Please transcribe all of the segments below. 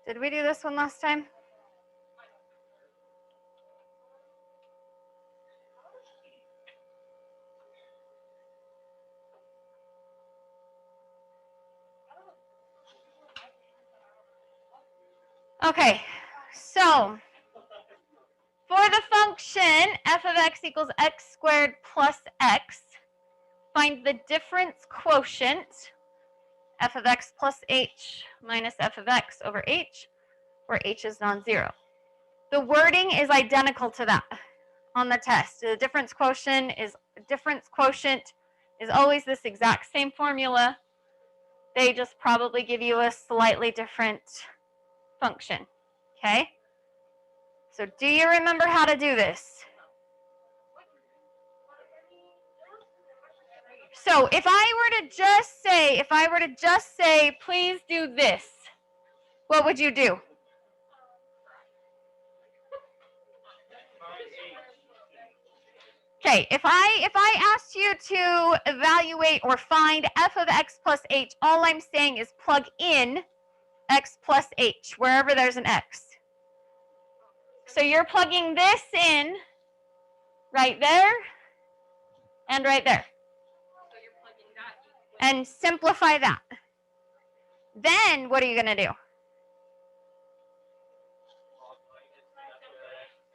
Did we do this one last time? Okay, so for the function f of x equals x squared plus x, find the difference quotient f of x plus h minus f of x over h, where h is non-zero. The wording is identical to that on the test. The difference quotient is always this exact same formula. They just probably give you a slightly different function. Okay? So do you remember how to do this? So if I were to just say, please do this, what would you do? Okay, if I asked you to evaluate or find f of x plus h, all I'm saying is plug in x plus h wherever there's an x. So you're plugging this in right there and right there. And simplify that. Then what are you going to do?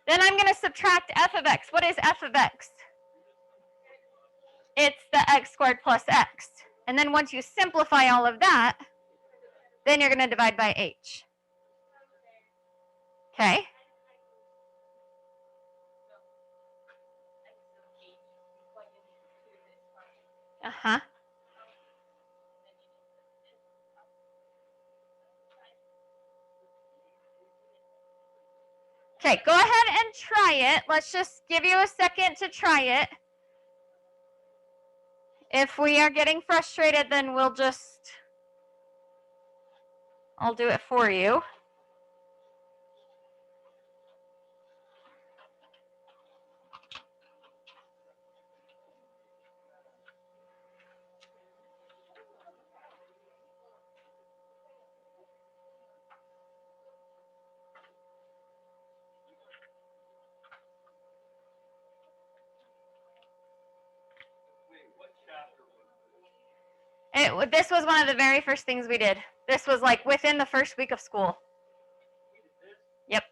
Then I'm going to subtract f of x. What is f of x? It's the x squared plus x. And then once you simplify all of that, then you're going to divide by h. Okay? Uh-huh. Okay, go ahead and try it. Let's just give you a second to try it. If we are getting frustrated, then I'll do it for you. This was one of the very first things we did. This was like within the first week of school. Yep.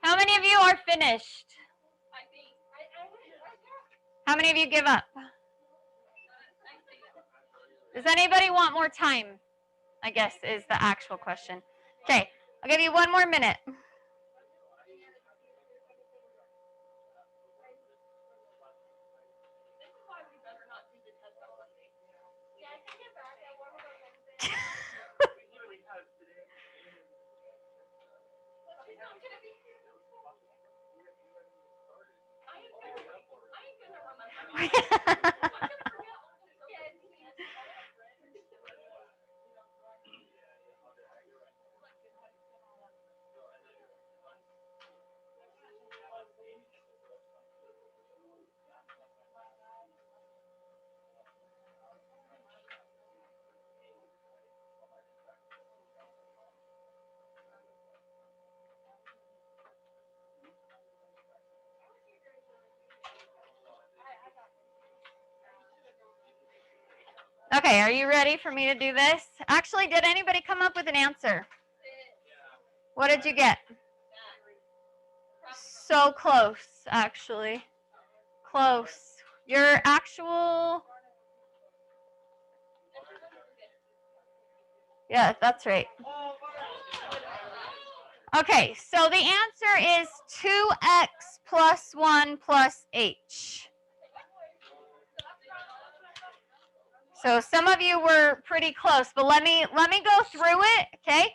How many of you are finished? How many of you give up? Does anybody want more time? I guess is the actual question. Okay, I'll give you one more minute. Okay, are you ready for me to do this? Actually, did anybody come up with an answer? What did you get? So close, actually. Close. Your actual... Yeah, that's right. Okay, so the answer is 2x plus 1 plus h. So some of you were pretty close, but let me go through it, okay?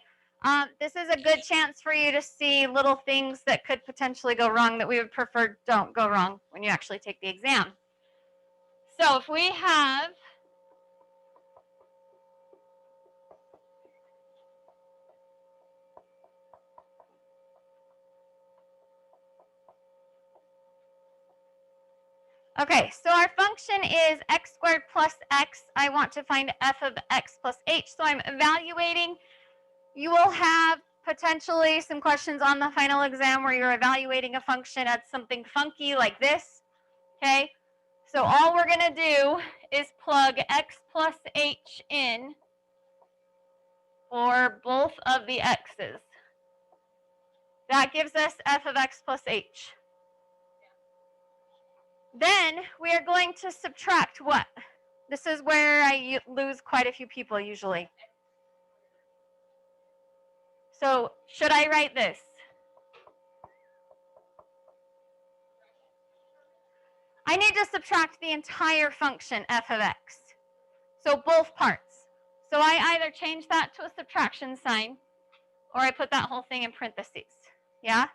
This is a good chance for you to see little things that could potentially go wrong that we would prefer don't go wrong when you actually take the exam. So if we have okay, so our function is x squared plus x. I want to find f of x plus h, so I'm evaluating. You will have potentially some questions on the final exam where you're evaluating a function at something funky like this, okay? So all we're going to do is plug x plus h in for both of the x's. That gives us f of x plus h. Then we are going to subtract what? This is where I lose quite a few people usually. So should I write this? I need to subtract the entire function f of x. So both parts. So I either change that to a subtraction sign or I put that whole thing in parentheses. Yeah?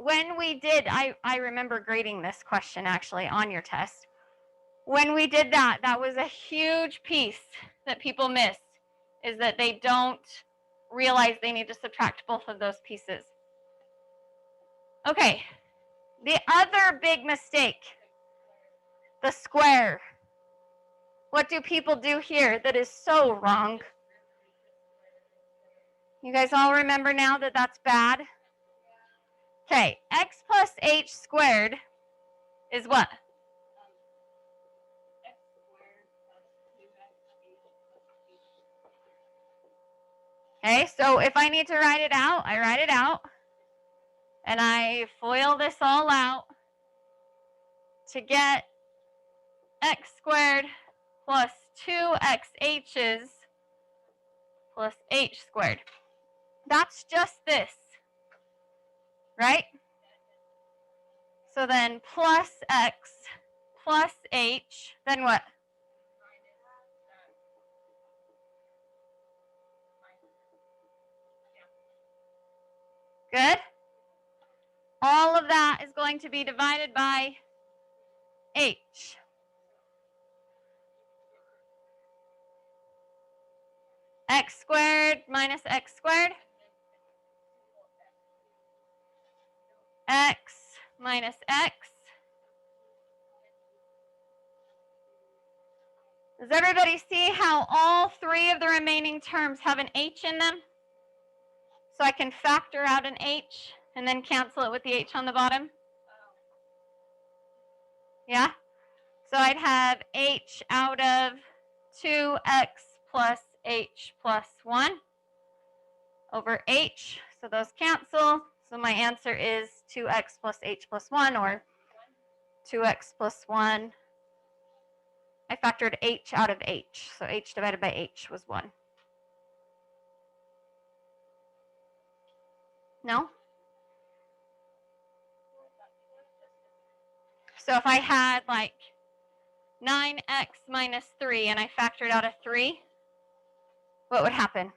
When we did, I remember grading this question actually on your test. When we did that, that was a huge piece that people miss, is that they don't realize they need to subtract both of those pieces. Okay, the other big mistake, the square. What do people do here that is so wrong? You guys all remember now that that's bad? Okay, x plus h squared is what? Okay, so if I need to write it out, I write it out. And I FOIL this all out to get x squared plus 2xh's plus h squared. That's just this, right? So then plus x plus h, then what? Good? All of that is going to be divided by h. X squared minus x squared. X minus x. Does everybody see how all three of the remaining terms have an h in them? So I can factor out an h and then cancel it with the h on the bottom. Yeah? So I'd have h out of 2x plus h plus 1 over h. So those cancel. So my answer is 2x plus h plus 1, or 2x plus 1. I factored h out of h. So h divided by h was 1. No? So if I had like 9x minus 3 and I factored out a 3, what would happen?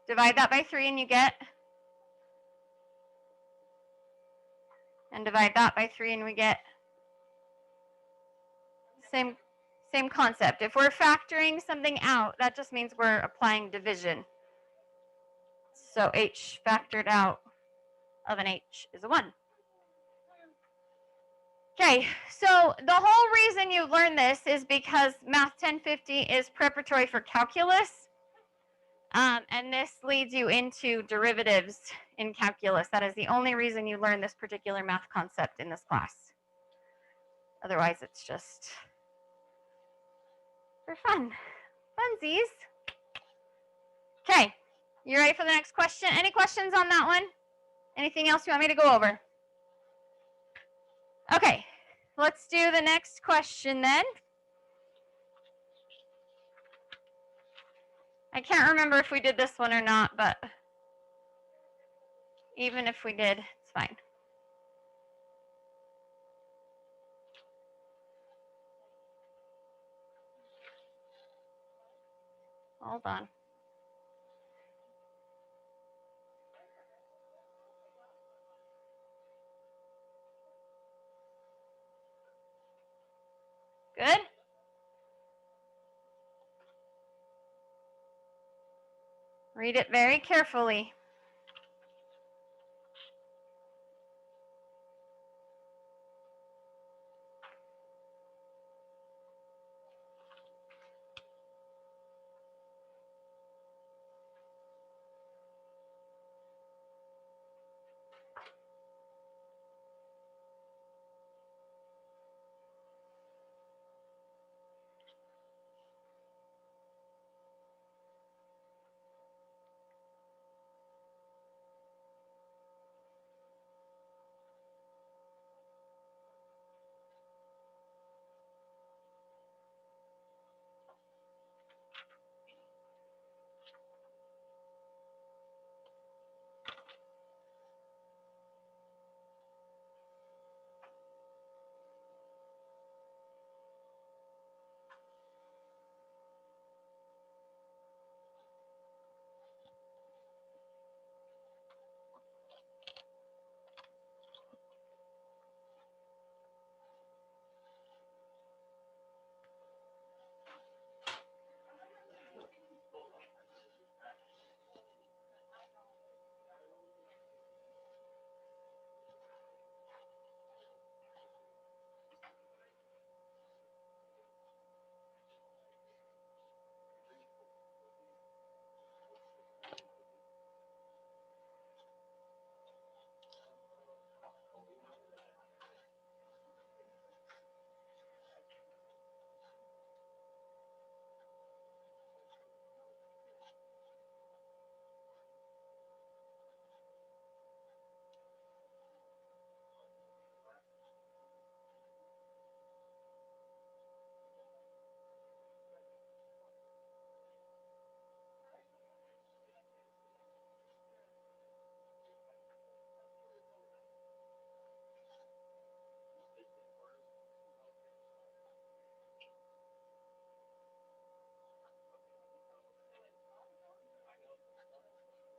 Divide that by 3 and you get, and divide that by 3 and we get, same concept. If we're factoring something out, that just means we're applying division. So h factored out of an h is a 1. Okay, so the whole reason you learn this is because Math 1050 is preparatory for calculus, and this leads you into derivatives in calculus. That is the only reason you learn this particular math concept in this class. Otherwise, it's just for fun. Funsies. Okay, you ready for the next question? Any questions on that one? Anything else you want me to go over? Okay, let's do the next question then. I can't remember if we did this one or not, but even if we did, it's fine. Hold on. Good? Read it very carefully.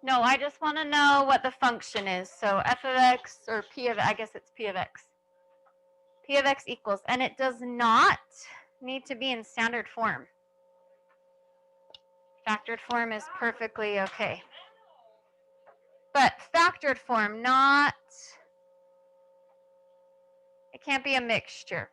No, I just want to know what the function is. So f of x or p of, I guess it's p of x. P of x equals, and it does not need to be in standard form. Factored form is perfectly okay. But factored form, not, it can't be a mixture.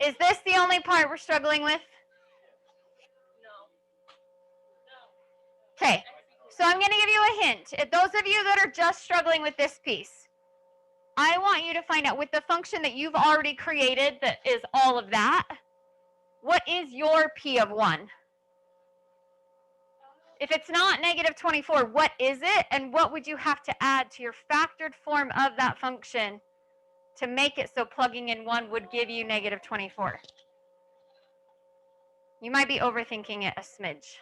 Is this the only part we're struggling with? Okay, so I'm going to give you a hint. If those of you that are just struggling with this piece, I want you to find out with the function that you've already created that is all of that, what is your p of 1? If it's not negative 24, what is it? And what would you have to add to your factored form of that function to make it so plugging in 1 would give you negative 24? You might be overthinking it a smidge.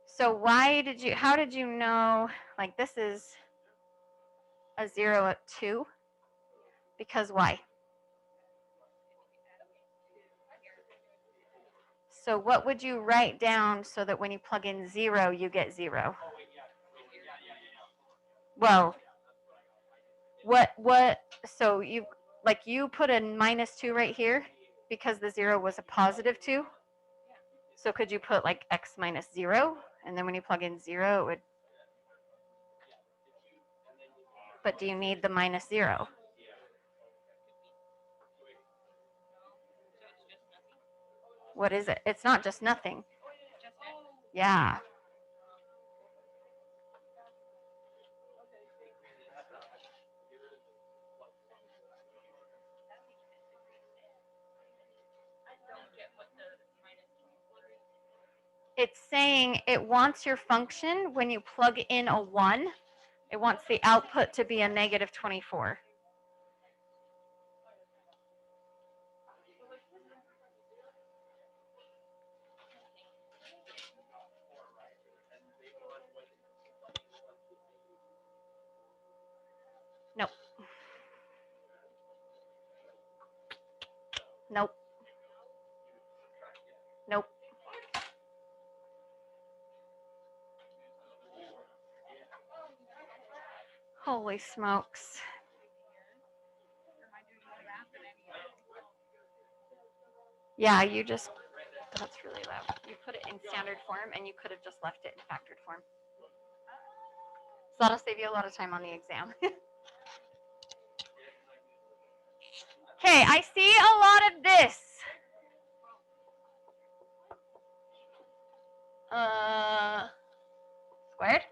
So how did you know, like this is a 0 at 2? Because why? So what would you write down so that when you plug in 0, you get 0? Well, so you put a -2 right here because the 0 was a +2. So could you put like x minus 0? And then when you plug in 0, it would. But do you need the -0? What is it? It's not just nothing. Yeah. It's saying it wants your function, when you plug in a 1, it wants the output to be a -24. Nope. Nope. Nope. Holy smokes. Yeah, that's really loud. You put it in standard form and you could have just left it in factored form. So that'll save you a lot of time on the exam. Okay, I see a lot of this. Squared?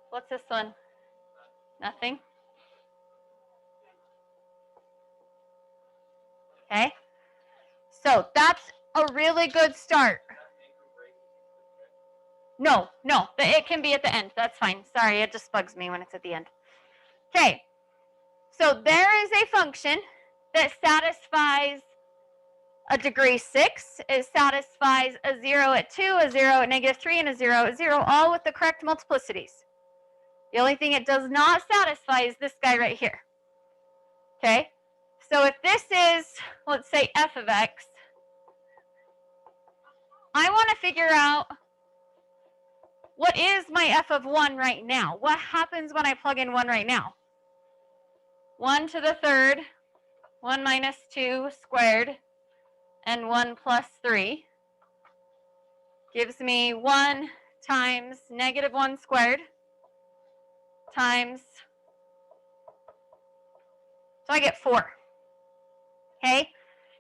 What's this one? Nothing? Okay. So that's a really good start. No, it can be at the end. That's fine. Sorry, it just bugs me when it's at the end. Okay. So there is a function that satisfies a degree 6. It satisfies a 0 at 2, a 0 at -3, and a 0 at 0, all with the correct multiplicities. The only thing it does not satisfy is this guy right here. Okay? So if this is, let's say, f of x, I want to figure out what is my f of 1 right now. What happens when I plug in 1 right now? 1 to the third, 1 minus 2 squared, and 1 plus 3 gives me 1 times -1 squared times, so I get 4. Okay?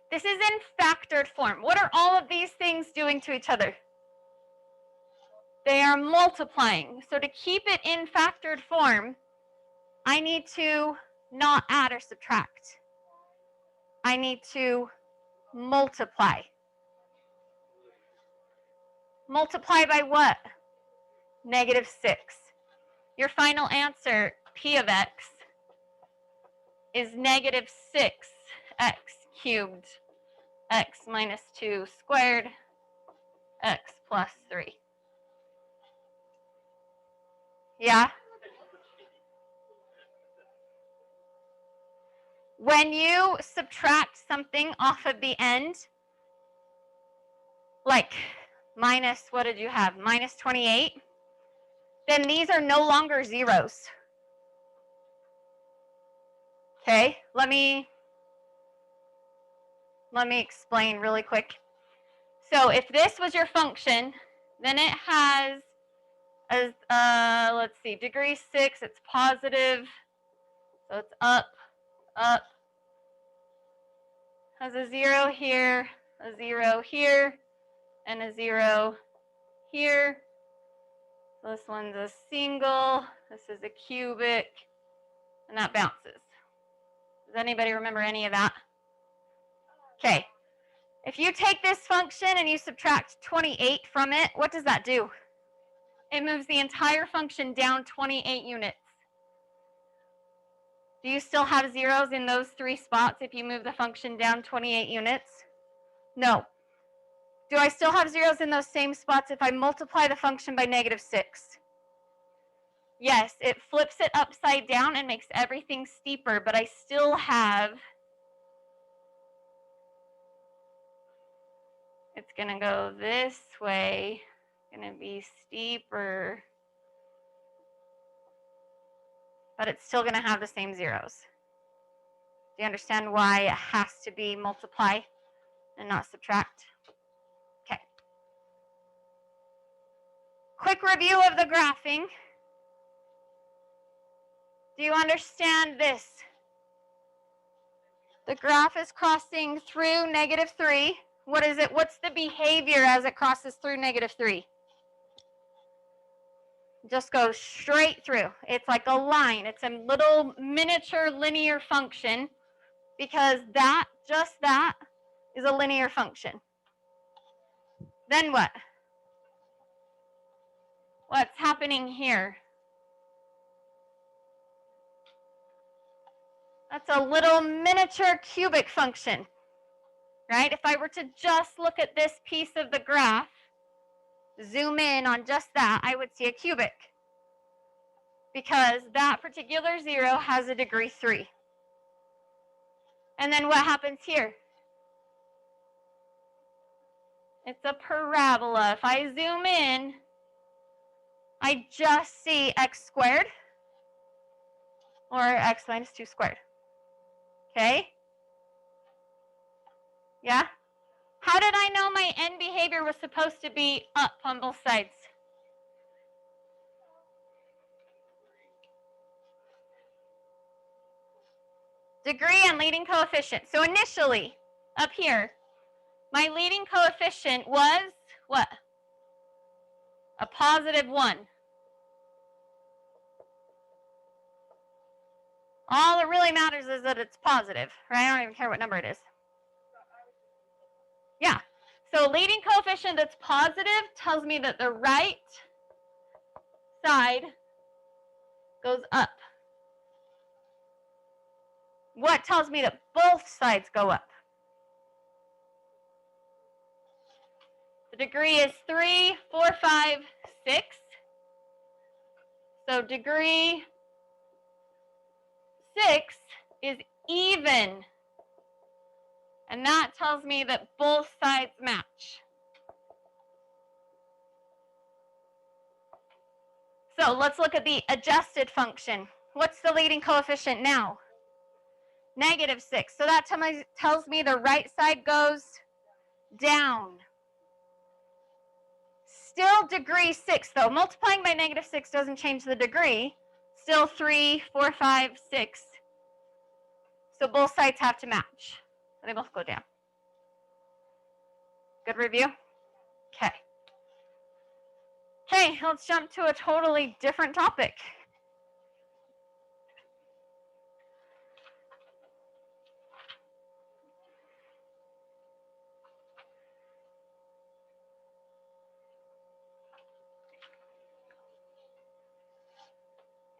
This is in factored form. What are all of these things doing to each other? They are multiplying. So to keep it in factored form, I need to not add or subtract. I need to multiply. Multiply by what? -6. Your final answer, p of x, is -6x cubed, x minus 2 squared, x plus 3. Yeah? When you subtract something off of the end, like minus, what did you have? -28, then these are no longer zeros. Okay, let me explain really quick. So if this was your function, then it has, let's see, degree 6, it's positive, so it's up, has a 0 here, a 0 here, and a 0 here. So this one's a single, this is a cubic, and that bounces. Does anybody remember any of that? Okay. If you take this function and you subtract 28 from it, what does that do? It moves the entire function down 28 units. Do you still have zeros in those 3 spots if you move the function down 28 units? No. Do I still have zeros in those same spots if I multiply the function by -6? Yes, it flips it upside down and makes everything steeper, but I still have, it's going to go this way, going to be steeper, but it's still going to have the same zeros. Do you understand why it has to be multiply and not subtract? Okay. Quick review of the graphing. Do you understand this? The graph is crossing through -3. What is it? What's the behavior as it crosses through -3? Just goes straight through. It's like a line. It's a little miniature linear function because that, just that, is a linear function. Then what? What's happening here? That's a little miniature cubic function, right? If I were to just look at this piece of the graph, zoom in on just that, I would see a cubic because that particular zero has a degree 3. And then what happens here? It's a parabola. If I zoom in, I just see x squared or x minus 2 squared. Okay? Yeah? How did I know my end behavior was supposed to be up on both sides? Degree and leading coefficient. So initially, up here, my leading coefficient was what? A +1. All that really matters is that it's positive, right? I don't even care what number it is. Yeah. So leading coefficient that's positive tells me that the right side goes up. What tells me that both sides go up? The degree is 3, 4, 5, 6. So degree 6 is even. And that tells me that both sides match. So let's look at the adjusted function. What's the leading coefficient now? -6. So that tells me the right side goes down. Still degree 6 though. Multiplying by -6 doesn't change the degree. Still 3, 4, 5, 6. So both sides have to match. So they both go down. Good review? Okay. Okay, let's jump to a totally different topic.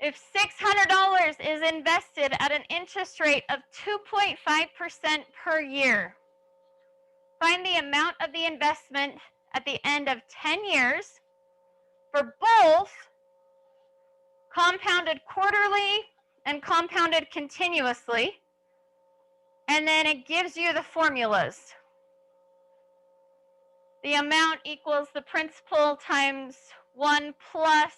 If $600 is invested at an interest rate of 2.5% per year, find the amount of the investment at the end of 10 years for both compounded quarterly and compounded continuously, and then it gives you the formulas. The amount equals the principal times 1 plus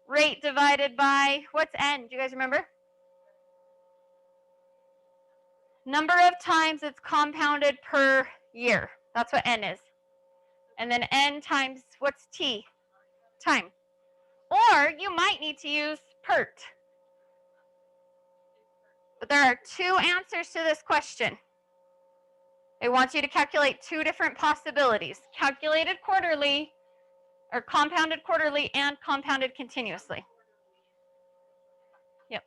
rate divided by, what's n? Do you guys remember? Number of times it's compounded per year. That's what n is. And then n times, what's t? Time. Or you might need to use PERT. But there are 2 answers to this question. They want you to calculate 2 different possibilities. Calculated quarterly, or compounded quarterly and compounded continuously. Yep.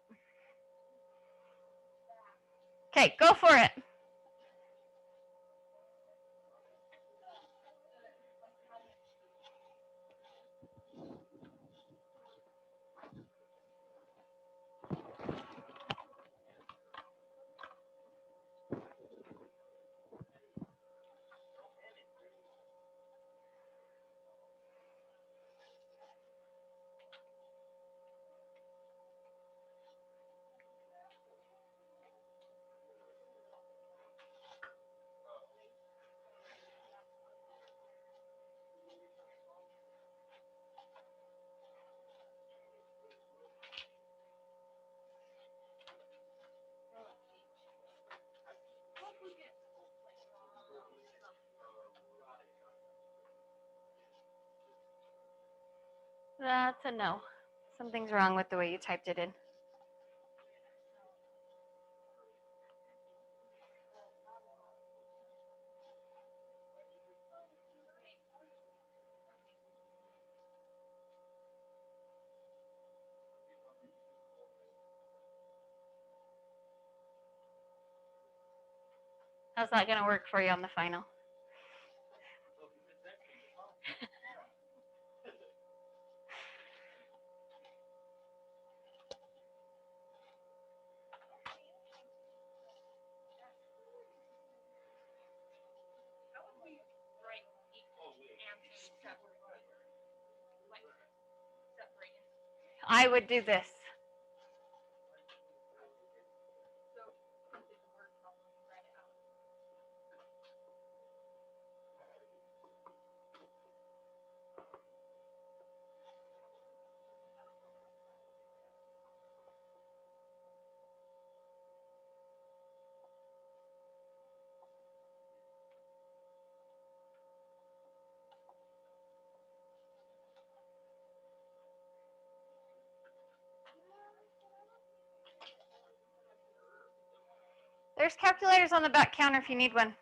Okay, go for it. That's a no. Something's wrong with the way you typed it in. How's that going to work for you on the final? I would do this. There's calculators on the back counter if you need one.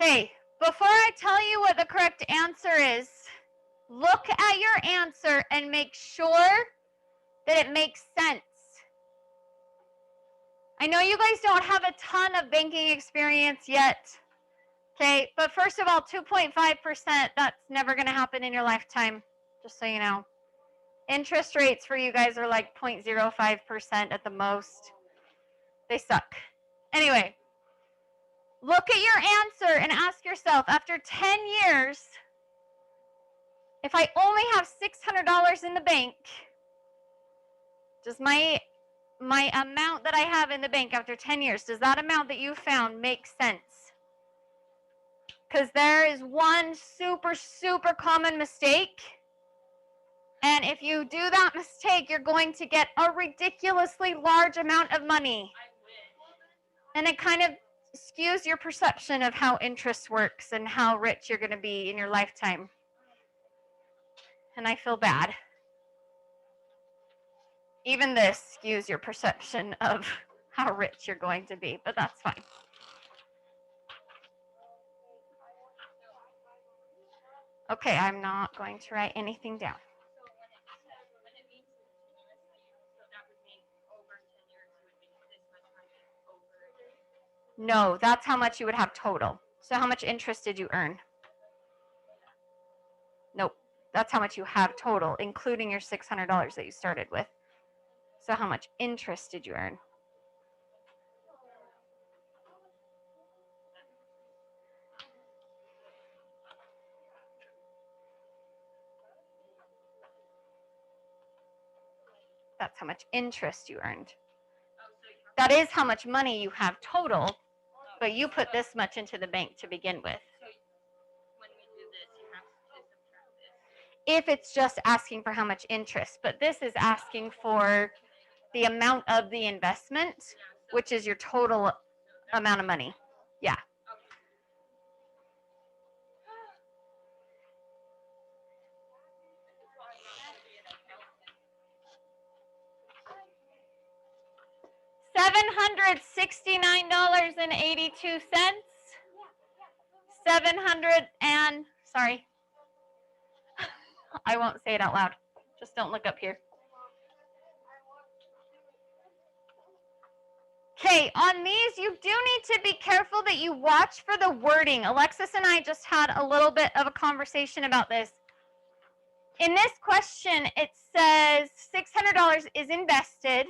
Okay, before I tell you what the correct answer is, look at your answer and make sure that it makes sense. I know you guys don't have a ton of banking experience yet, okay, but first of all, 2.5%, that's never going to happen in your lifetime, just so you know. Interest rates for you guys are like 0.05% at the most. They suck. Anyway, look at your answer and ask yourself, after 10 years, if I only have $600 in the bank, does my amount that I have in the bank after 10 years, does that amount that you found make sense? Because there is one super, super common mistake. And if you do that mistake, you're going to get a ridiculously large amount of money. And it kind of skews your perception of how interest works and how rich you're going to be in your lifetime. And I feel bad. Even this skews your perception of how rich you're going to be, but that's fine. Okay, I'm not going to write anything down. No, that's how much you would have total. So how much interest did you earn? Nope, that's how much you have total, including your $600 that you started with. So how much interest did you earn? That's how much interest you earned. That is how much money you have total, but you put this much into the bank to begin with. If it's just asking for how much interest, but this is asking for the amount of the investment, which is your total amount of money. Yeah. $769.82. 700 and, sorry, I won't say it out loud. Just don't look up here. Okay, on these, you do need to be careful that you watch for the wording. Alexis and I just had a little bit of a conversation about this. In this question, it says $600 is invested,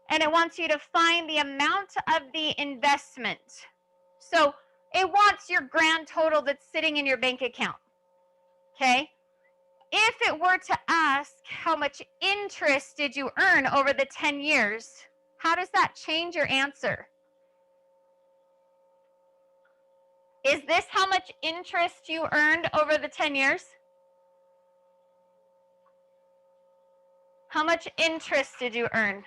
and it wants you to find the amount of the investment. So it wants your grand total that's sitting in your bank account, okay? If it were to ask how much interest did you earn over the 10 years, how does that change your answer? Is this how much interest you earned over the 10 years? How much interest did you earn?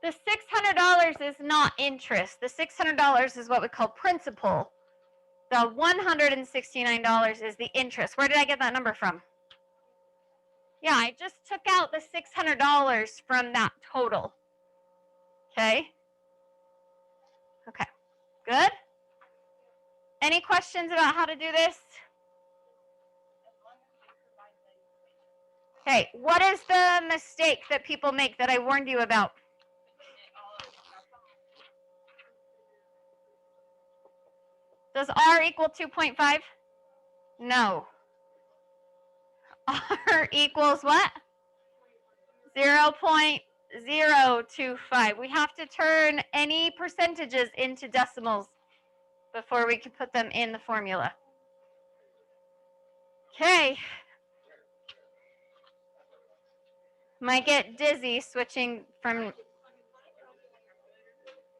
The $600 is not interest. The $600 is what we call principal. The $169 is the interest. Where did I get that number from? Yeah, I just took out the $600 from that total. Okay? Okay, good. Any questions about how to do this? Okay, what is the mistake that people make that I warned you about? Does R equal 2.5? No. R equals what? 0.025. We have to turn any percentages into decimals before we can put them in the formula. Okay. Might get dizzy switching from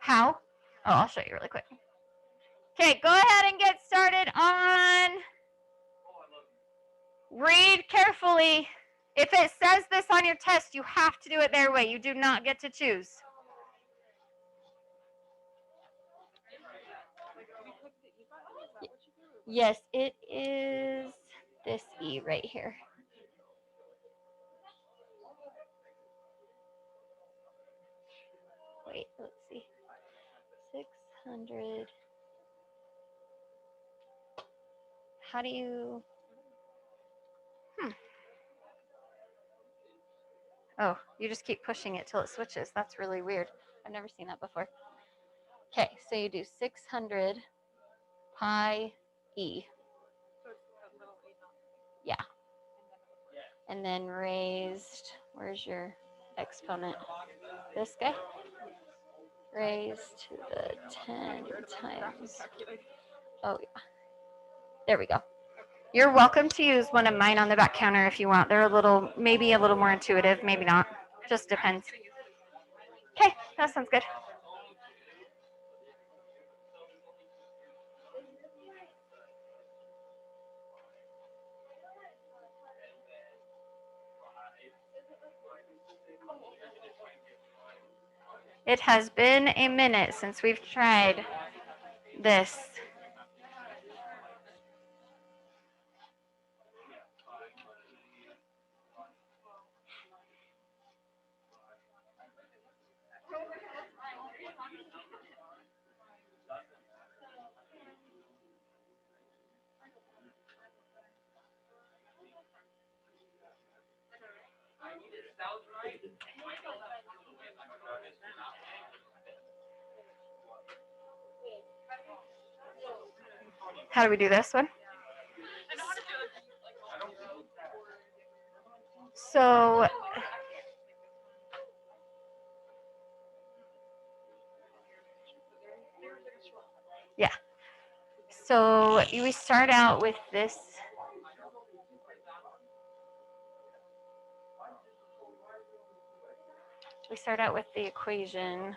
how? Oh, I'll show you really quick. Okay, go ahead and get started on. Read carefully. If it says this on your test, you have to do it their way. You do not get to choose. Yes, it is this E right here. Wait, let's see. 600. How do you... Oh, you just keep pushing it till it switches. That's really weird. I've never seen that before. Okay, so you do 600 pi E. Yeah. And then raised, where's your exponent? This guy? Raised to the 10 times. Oh, yeah. There we go. You're welcome to use one of mine on the back counter if you want. They're maybe a little more intuitive, maybe not. Just depends. Okay, that sounds good. It has been a minute since we've tried this. How do we do this one? So yeah. So we start out with this. We start out with the equation.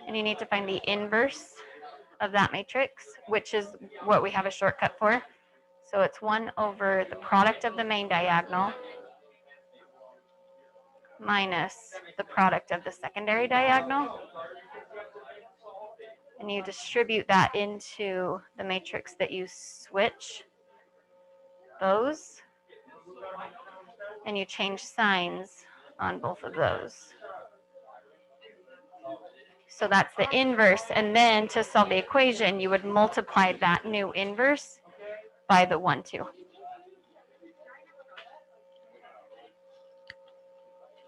And you need to find the inverse of that matrix, which is what we have a shortcut for. So it's 1 over the product of the main diagonal minus the product of the secondary diagonal. And you distribute that into the matrix that you switch those. And you change signs on both of those. So that's the inverse. And then to solve the equation, you would multiply that new inverse by the 1, 2.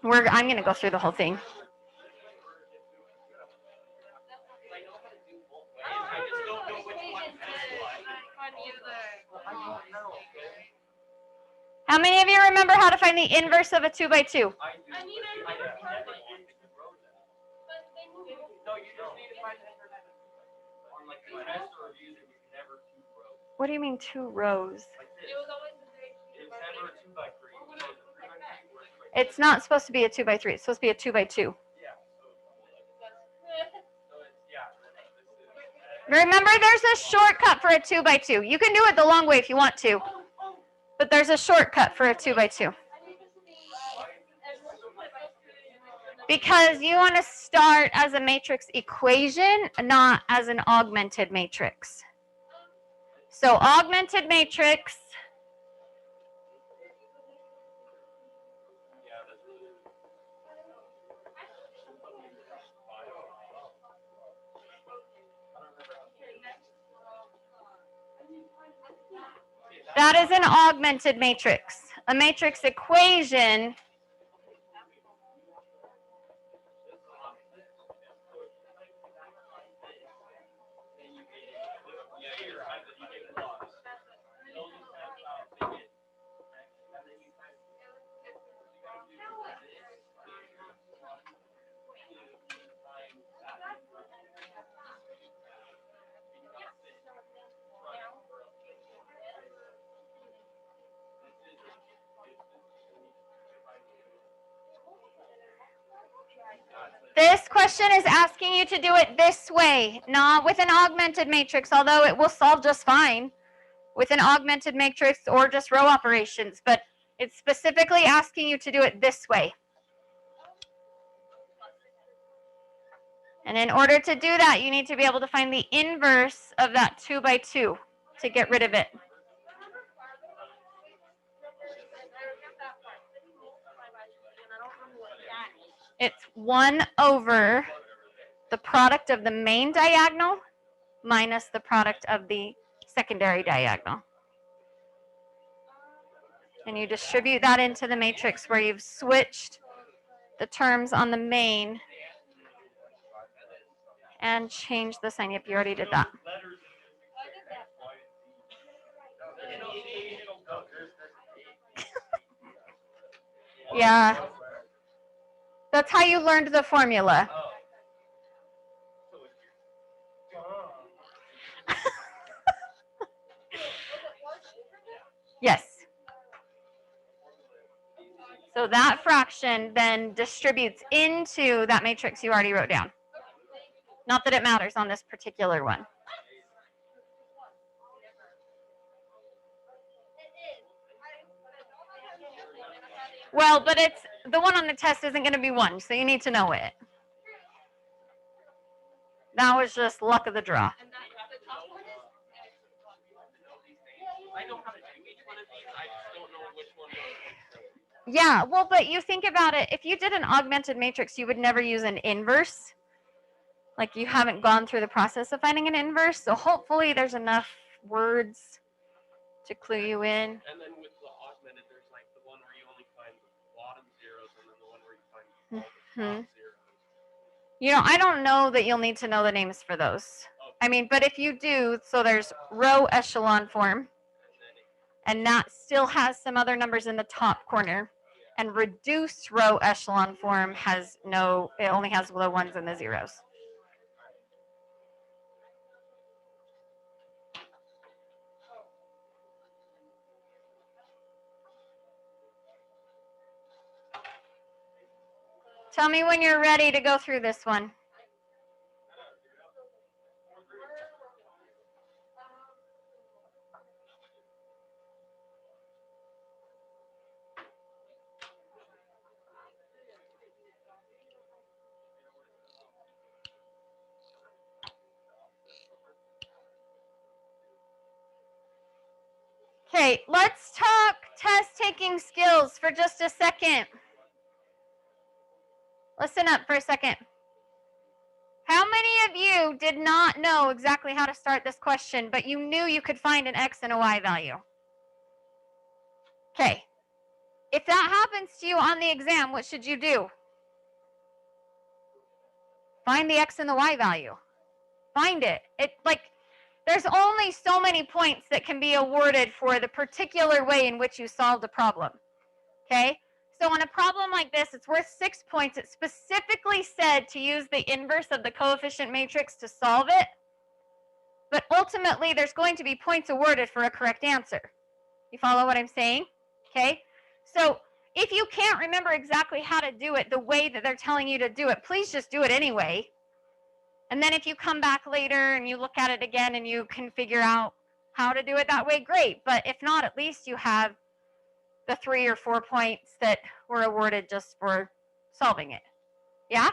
I'm going to go through the whole thing. remember how to find the inverse of a 2 by 2? What do you mean 2 rows? It's not supposed to be a 2 by 3. It's supposed to be a 2 by 2. Remember, there's a shortcut for a 2 by 2. You can do it the long way if you want to, but there's a shortcut for a 2 by 2. Because you want to start as a matrix equation, not as an augmented matrix. So augmented matrix, that is an augmented matrix. A matrix equation This question is asking you to do it this way, not with an augmented matrix, although it will solve just fine with an augmented matrix or just row operations, but it's specifically asking you to do it this way. And in order to do that, you need to be able to find the inverse of that 2 by 2 to get rid of it. It's 1 over the product of the main diagonal minus the product of the secondary diagonal. And you distribute that into the matrix where you've switched the terms on the main and changed the sign. Yep, you already did that. Yeah. That's how you learned the formula. Yes. So that fraction then distributes into that matrix you already wrote down. Not that it matters on this particular one. Well, but it's the one on the test isn't going to be 1, so you need to know it. That was just luck of the draw. I know how to do each one of these. I just don't know which one. Yeah, well, but you think about it. If you did an augmented matrix, you would never use an inverse. Like, you haven't gone through the process of finding an inverse, so hopefully there's enough words to clue you in. And then with the augmented, there's like the one where you only find the bottom zeros, and then the one where you find all the top zeros. You know, I don't know that you'll need to know the names for those. Okay. I mean, but if you do, so there's row echelon form, and that still has some other numbers in the top corner. And reduced row echelon form has no, it only has the ones and the zeros. Tell me when you're ready to go through this one. Okay, let's talk test-taking skills for just a second. Listen up for a second. How many of you did not know exactly how to start this question, but you knew you could find an x and a y value? Okay. If that happens to you on the exam, what should you do? Find the x and the y value. Find it. There's only so many points that can be awarded for the particular way in which you solved a problem. Okay? So on a problem like this, it's worth 6 points. It specifically said to use the inverse of the coefficient matrix to solve it. But ultimately, there's going to be points awarded for a correct answer. You follow what I'm saying? Okay? So if you can't remember exactly how to do it the way that they're telling you to do it, please just do it anyway. And then if you come back later and you look at it again and you can figure out how to do it that way, great. But if not, at least you have the 3 or 4 points that were awarded just for solving it. Yeah?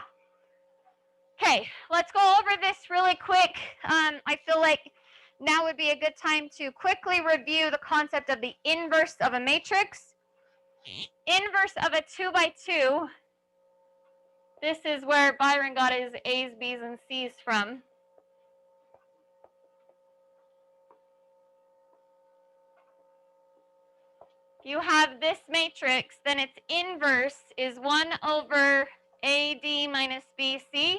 Okay, let's go over this really quick. I feel like now would be a good time to quickly review the concept of the inverse of a matrix. Inverse of a 2 by 2. This is where Byron got his A's, B's, and C's from. If you have this matrix, then its inverse is 1 over AD minus BC,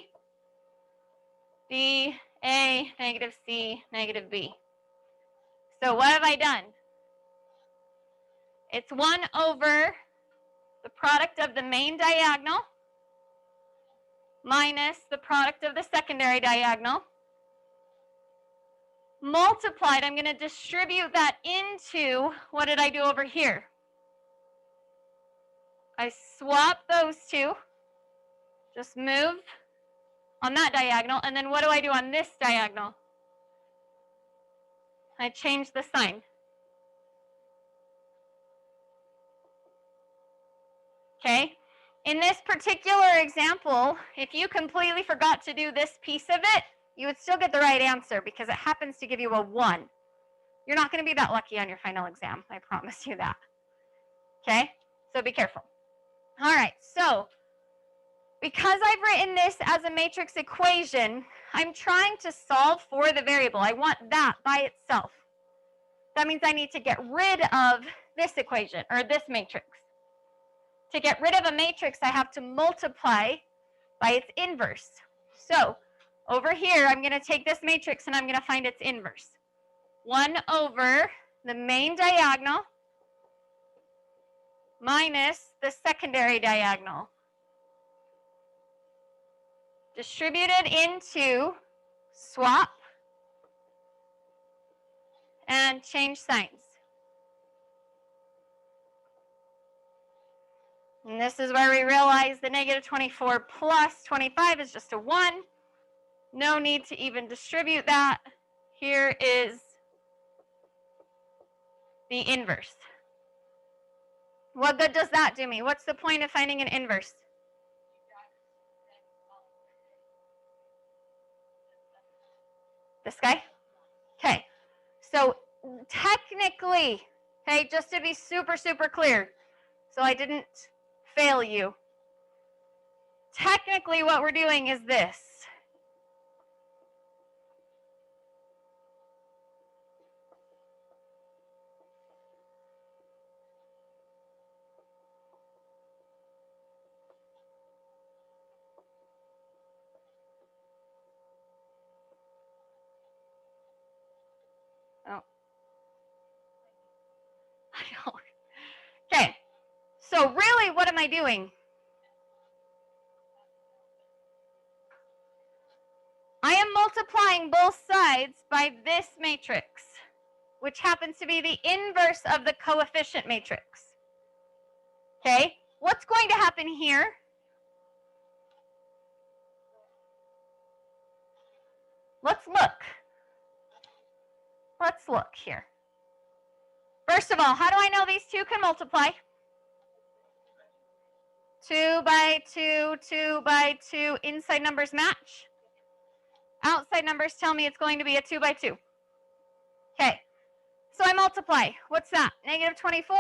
B, A, negative C, negative B. So what have I done? It's 1 over the product of the main diagonal minus the product of the secondary diagonal. Multiplied, I'm going to distribute that into, what did I do over here? I swap those two, just move on that diagonal, and then what do I do on this diagonal? I change the sign. Okay? In this particular example, if you completely forgot to do this piece of it, you would still get the right answer because it happens to give you a 1. You're not going to be that lucky on your final exam. I promise you that. Okay? So be careful. All right, so because I've written this as a matrix equation, I'm trying to solve for the variable. I want that by itself. That means I need to get rid of this equation, or this matrix. To get rid of a matrix, I have to multiply by its inverse. So over here, I'm going to take this matrix and I'm going to find its inverse. 1 over the main diagonal minus the secondary diagonal. Distributed into swap and change signs. And this is where we realize the negative 24 plus 25 is just a 1. No need to even distribute that. Here is the inverse. What good does that do me? What's the point of finding an inverse? This guy? Okay. So technically, okay, just to be super, super clear, so I didn't fail you. Technically, what we're doing is this. Oh. I know. Okay. So really, what am I doing? I am multiplying both sides by this matrix, which happens to be the inverse of the coefficient matrix. Okay? What's going to happen here? Let's look. Let's look here. First of all, how do I know these two can multiply? 2 by 2, 2 by 2. Inside numbers match. Outside numbers tell me it's going to be a 2 by 2. Okay. So I multiply. What's that? Negative 24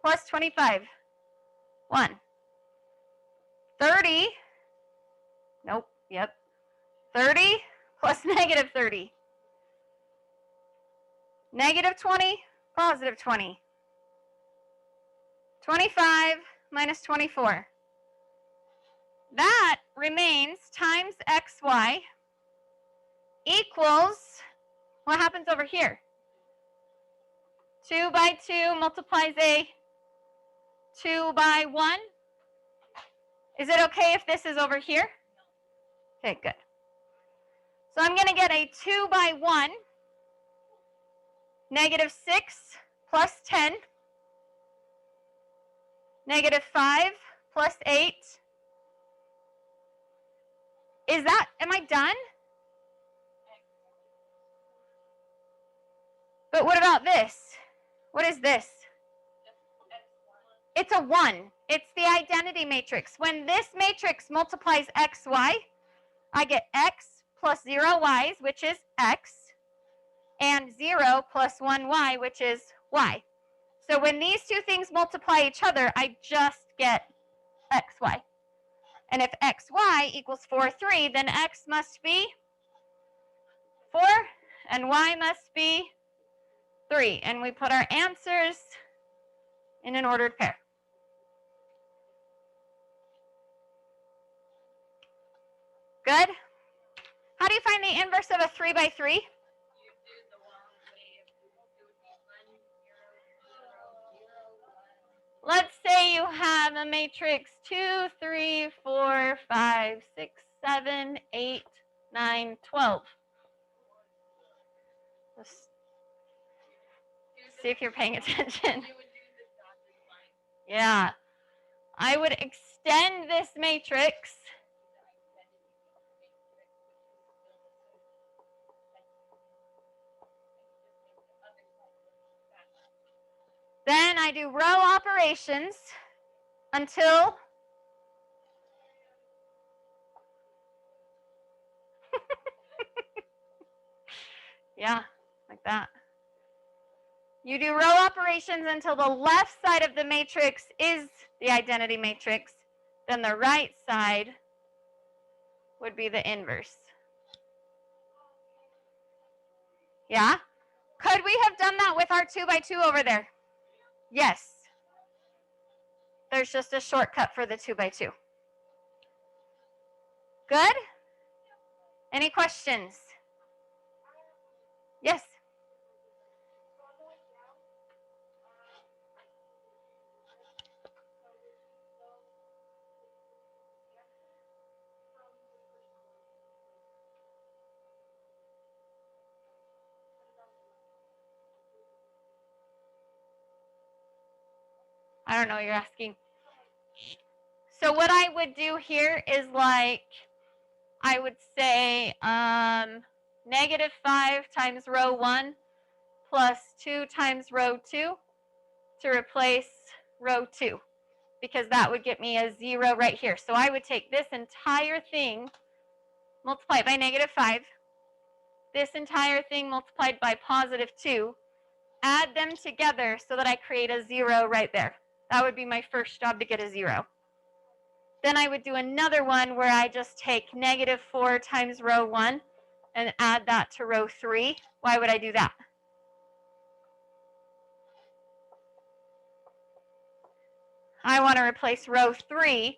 plus 25. 1. 30. Nope. Yep. 30 plus negative 30. Negative 20, positive 20. 25 minus 24. That remains times xy equals, what happens over here? 2 by 2 multiplies a 2 by 1? Is it okay if this is over here? Okay, good. So I'm going to get a 2 by 1, negative 6 plus 10, negative 5 plus 8. Is that, am I done? But what about this? What is this? It's a 1. It's the identity matrix. When this matrix multiplies xy, I get x plus 0 y's, which is x, and 0 plus 1 y, which is y. So when these two things multiply each other, I just get xy. And if xy equals 4, 3, then x must be 4, and y must be 3. And we put our answers in an ordered pair. Good? How do you find the inverse of a 3 by 3? Let's say you have a matrix 2, 3, 4, 5, 6, 7, 8, 9, 12. Let's see if you're paying attention. Yeah. I would extend this matrix. Then I do row operations until yeah, like that. You do row operations until the left side of the matrix is the identity matrix. Then the right side would be the inverse. Yeah? Could we have done that with our 2 by 2 over there? Yes. There's just a shortcut for the 2 by 2. Good? Any questions? Yes? I don't know what you're asking. So what I would do here is like, I would say negative 5 times row 1 plus 2 times row 2 to replace row 2, because that would get me a 0 right here. So I would take this entire thing, multiply it by negative 5, this entire thing multiplied by positive 2, add them together so that I create a 0 right there. That would be my first job to get a 0. Then I would do another one where I just take negative 4 times row 1 and add that to row 3. Why would I do that? I want to replace row 3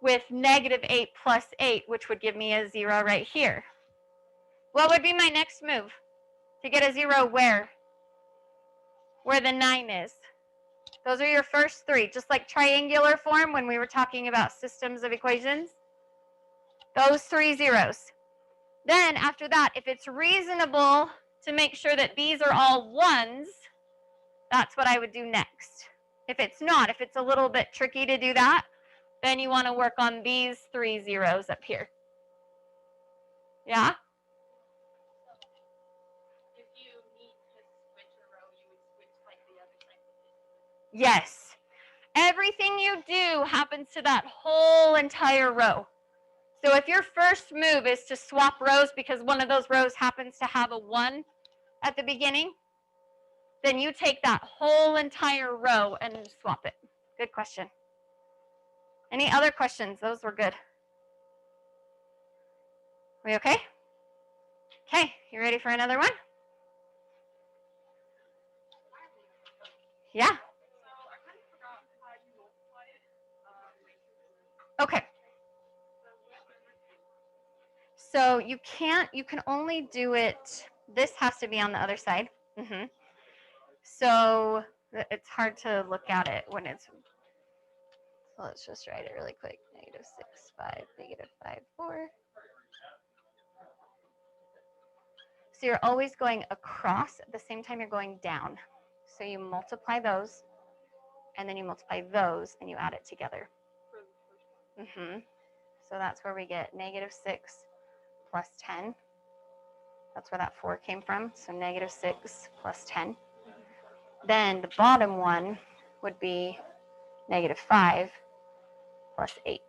with negative 8 plus 8, which would give me a 0 right here. What would be my next move? To get a 0 where? Where the 9 is. Those are your first 3, just like triangular form when we were talking about systems of equations. Those 3 zeros. Then after that, if it's reasonable to make sure that these are all 1s, that's what I would do next. If it's not, if it's a little bit tricky to do that, then you want to work on these 3 zeros up here. Yeah? If you need to switch a row, you would switch like the other side. Yes. Everything you do happens to that whole entire row. So if your first move is to swap rows because one of those rows happens to have a 1 at the beginning, then you take that whole entire row and swap it. Good question. Any other questions? Those were good. We okay? Okay, you ready for another one? Yeah. Okay. So you can only do it, this has to be on the other side. So it's hard to look at it when it's So let's just write it really quick. Negative 6, 5, negative 5, 4. So you're always going across at the same time you're going down. So you multiply those, and then you multiply those, and you add it together. So that's where we get negative 6 plus 10. That's where that 4 came from. So negative 6 plus 10. Then the bottom one would be negative 5 plus 8.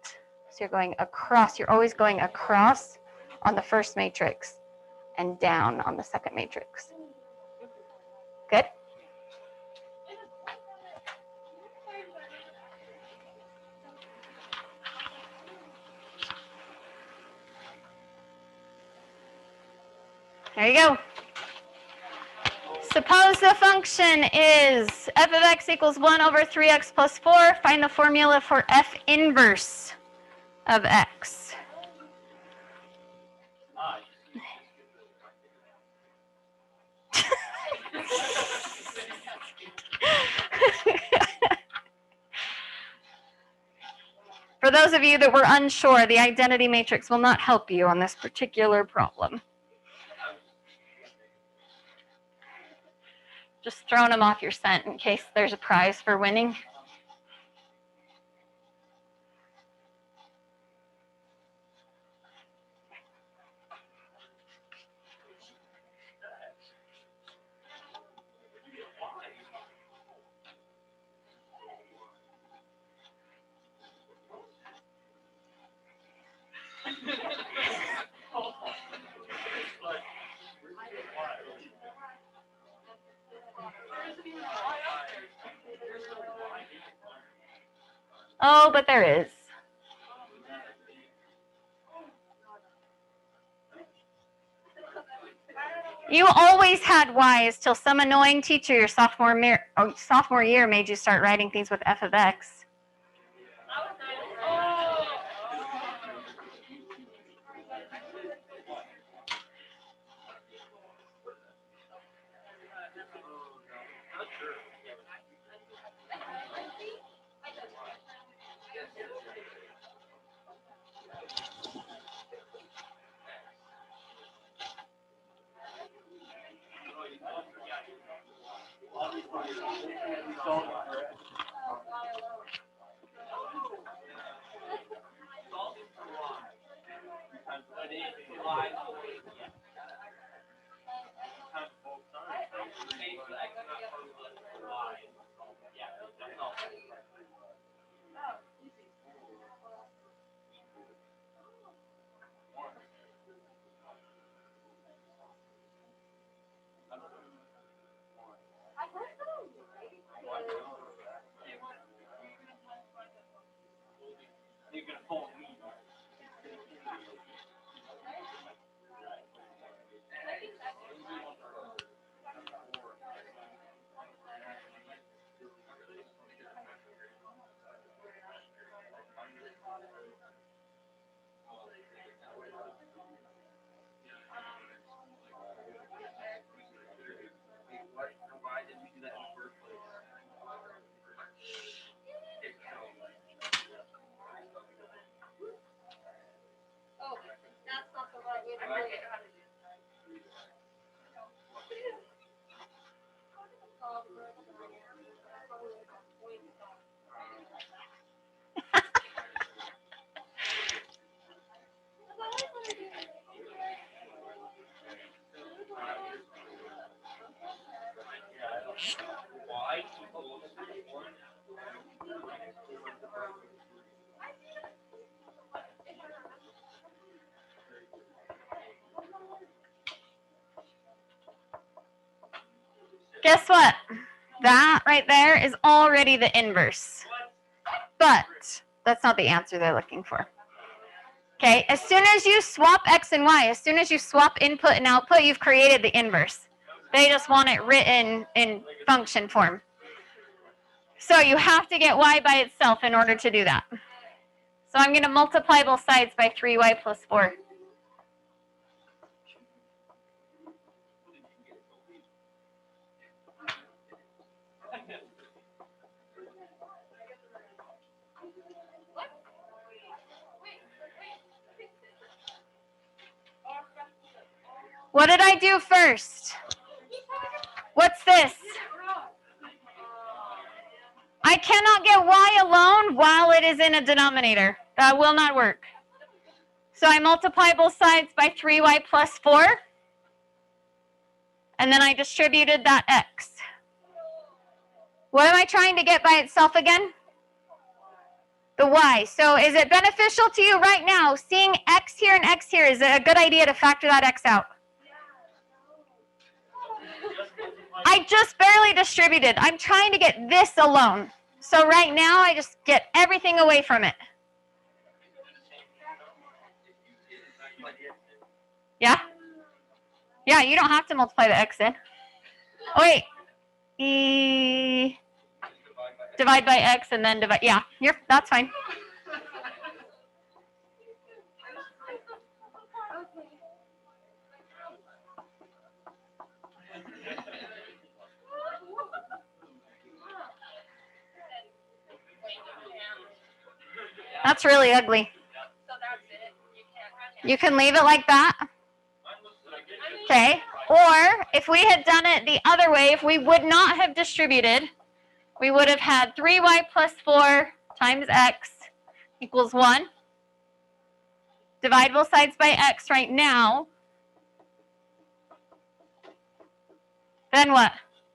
So you're going across. You're always going across on the first matrix and down on the second matrix. Good? There you go. Suppose the function is f of x equals 1 over 3x plus 4. Find the formula for f inverse of x. For those of you that were unsure, the identity matrix will not help you on this particular problem. Just throwing them off your scent in case there's a prize for winning. Oh, but there is. You always had y's till some annoying teacher your sophomore year made you start writing things with f of x. Guess what? That right there is already the inverse. But that's not the answer they're looking for. Okay, as soon as you swap x and y, as soon as you swap input and output, you've created the inverse. They just want it written in function form. So you have to get y by itself in order to do that. So I'm going to multiply both sides by 3y plus 4. What did I do first? What's this? I cannot get y alone while it is in a denominator. That will not work. So I multiply both sides by 3y plus 4. And then I distributed that x. What am I trying to get by itself again? The y. So is it beneficial to you right now, seeing x here and x here, is it a good idea to factor that x out? I just barely distributed. I'm trying to get this alone. So right now, I just get everything away from it. Yeah? Yeah, you don't have to multiply the x in. Oh, wait. Divide by x and then divide. Yeah, that's fine. That's really ugly. You can leave it like that. Okay. Or if we had done it the other way, if we would not have distributed, we would have had 3y plus 4 times x equals 1. Divide both sides by x right now. Then what?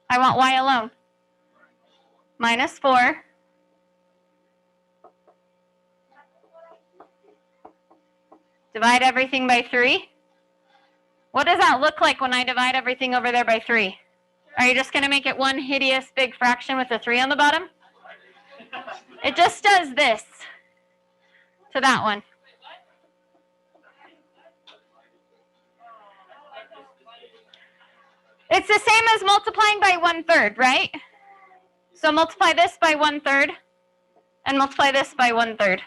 I want y alone. Minus 4. Divide everything by 3. What does that look like when I divide everything over there by 3? Are you just going to make it one hideous big fraction with a 3 on the bottom? It just does this to that one. It's the same as multiplying by 1/3, right? So multiply this by 1/3 and multiply this by 1/3.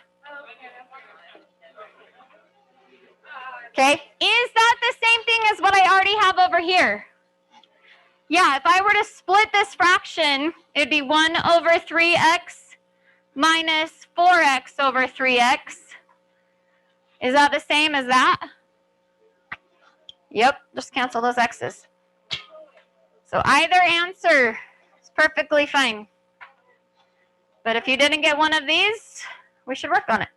Okay, is that the same thing as what I already have over here? Yeah, if I were to split this fraction, it'd be 1 over 3x minus 4x over 3x. Is that the same as that? Yep, just cancel those x's. So either answer is perfectly fine. But if you didn't get one of these, we should work on it.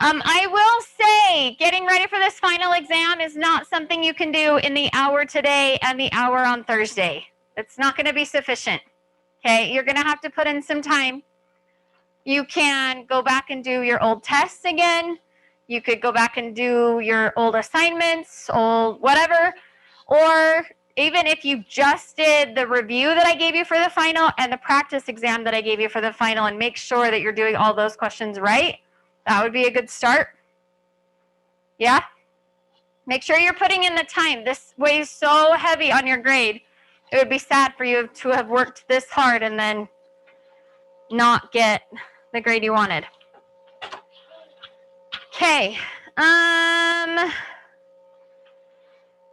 I will say, getting ready for this final exam is not something you can do in the hour today and the hour on Thursday. It's not going to be sufficient. Okay, you're going to have to put in some time. You can go back and do your old tests again. You could go back and do your old assignments, old whatever. Or even if you just did the review that I gave you for the final and the practice exam that I gave you for the final and make sure that you're doing all those questions right, that would be a good start. Yeah? Make sure you're putting in the time. This weighs so heavy on your grade. It would be sad for you to have worked this hard and then not get the grade you wanted. Okay.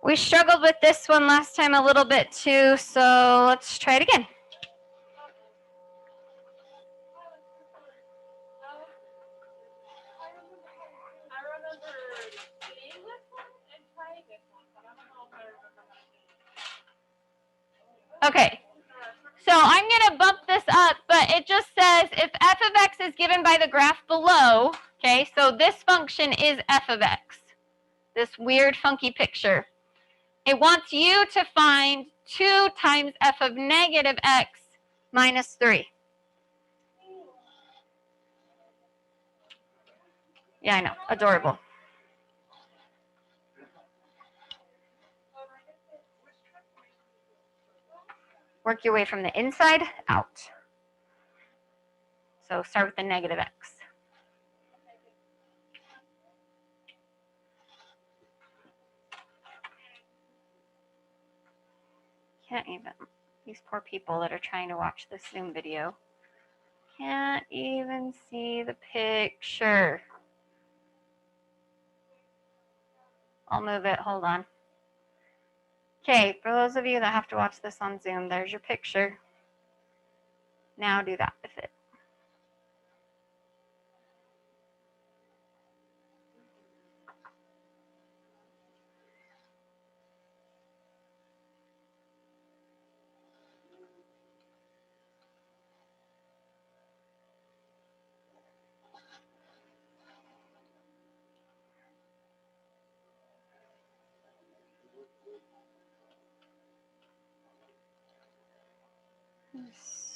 We struggled with this one last time a little bit too, so let's try it again. Okay, so I'm going to bump this up, but it just says if f of x is given by the graph below, okay, so this function is f of x, this weird funky picture. It wants you to find 2 times f of negative x minus 3. Yeah, I know, adorable. Work your way from the inside out. So start with the negative x. Can't even, these poor people that are trying to watch this Zoom video can't even see the picture. I'll move it, hold on. Okay, for those of you that have to watch this on Zoom, there's your picture. Now do that with it.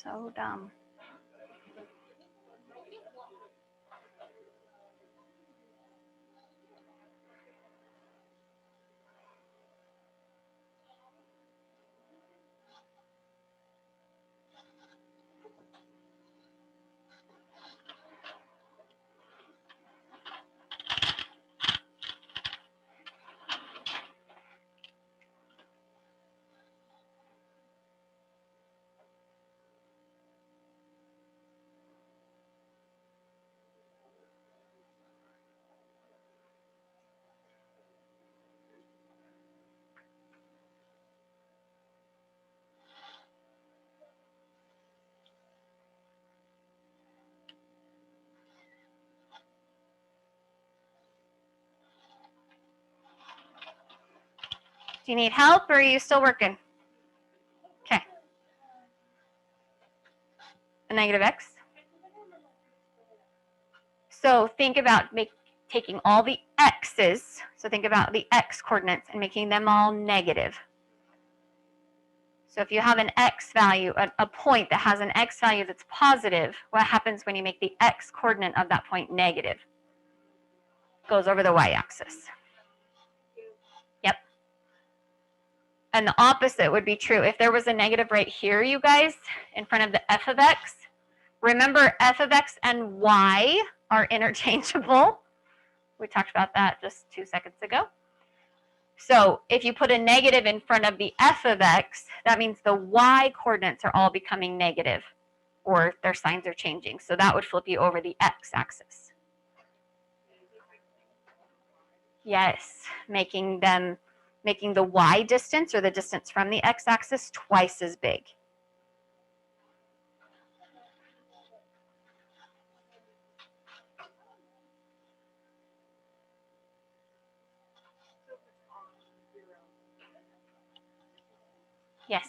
So dumb. Do you need help or are you still working? Okay. A negative x. So think about taking all the x's, so think about the x coordinates and making them all negative. So if you have an x value, a point that has an x value that's positive, what happens when you make the x coordinate of that point negative? Goes over the y-axis. Yep. And the opposite would be true. If there was a negative right here, you guys, in front of the f of x, remember f of x and y are interchangeable. We talked about that just 2 seconds ago. So if you put a negative in front of the f of x, that means the y coordinates are all becoming negative, or their signs are changing. So that would flip you over the x-axis. Yes, making the y distance, or the distance from the x-axis, twice as big. Yes.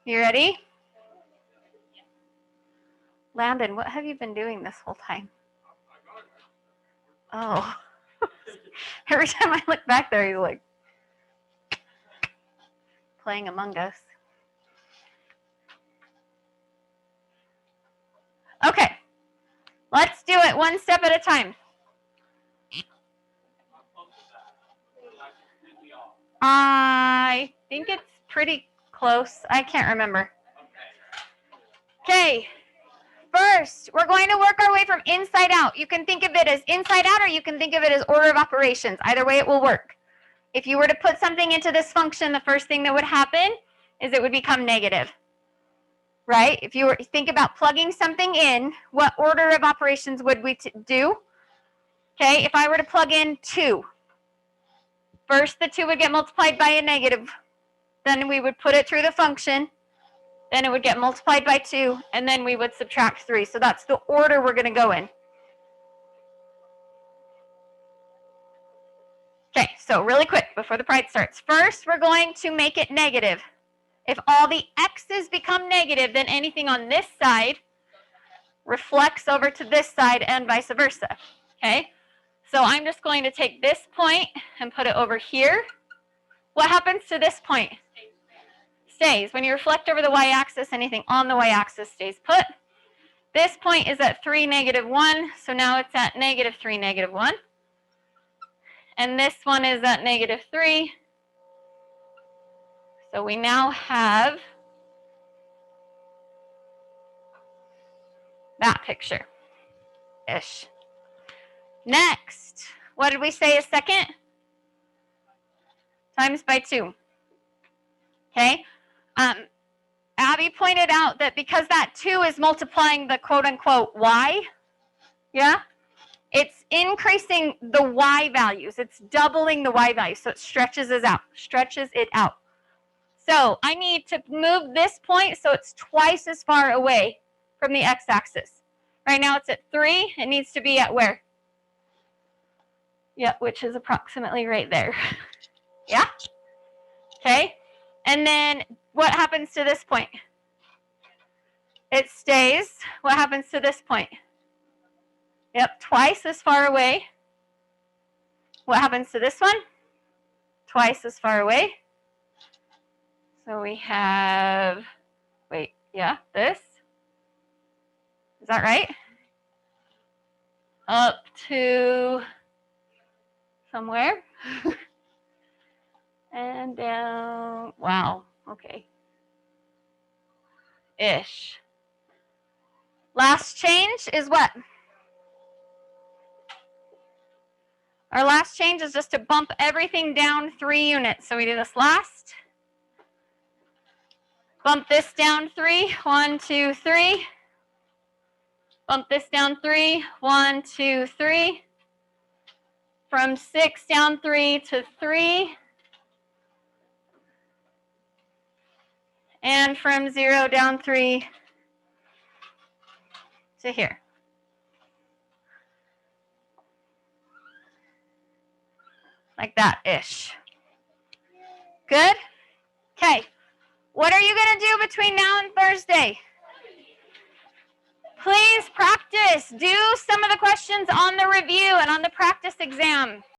You ready? Landon, what have you been doing this whole time? Oh. Every time I look back there, he's like playing Among Us. Okay. Let's do it one step at a time. I think it's pretty close. I can't remember. Okay. First, we're going to work our way from inside out. You can think of it as inside out, or you can think of it as order of operations. Either way, it will work. If you were to put something into this function, the first thing that would happen is it would become negative. Right? If you were to think about plugging something in, what order of operations would we do? Okay, if I were to plug in 2, first the 2 would get multiplied by a negative. Then we would put it through the function. Then it would get multiplied by 2, and then we would subtract 3. So that's the order we're going to go in. Okay, so really quick before the pride starts. First, we're going to make it negative. If all the x's become negative, then anything on this side reflects over to this side and vice versa, okay? So I'm just going to take this point and put it over here. What happens to this point? Stays. When you reflect over the y-axis, anything on the y-axis stays put. This point is at 3, -1, so now it's at -3, -1. And this one is at -3. So we now have that picture-ish. Next, what did we say is second? Times by 2. Okay? Abby pointed out that because that 2 is multiplying the quote-unquote y, yeah, it's increasing the y values. It's doubling the y values, so it stretches it out. So I need to move this point so it's twice as far away from the x-axis. Right now it's at 3. It needs to be at where? Yep, which is approximately right there. Yeah? Okay. And then what happens to this point? It stays. What happens to this point? Yep, twice as far away. What happens to this one? Twice as far away. So we have, wait, yeah, this. Is that right? Up to somewhere. And down, wow, okay. Ish. Last change is what? Our last change is just to bump everything down 3 units. So we do this last. Bump this down 3, 1, 2, 3. Bump this down 3, 1, 2, 3. From 6 down 3 to 3. And from 0 down 3 to here. Like that-ish. Good? Okay. What are you going to do between now and Thursday? Please practice. Do some of the questions on the review and on the practice exam.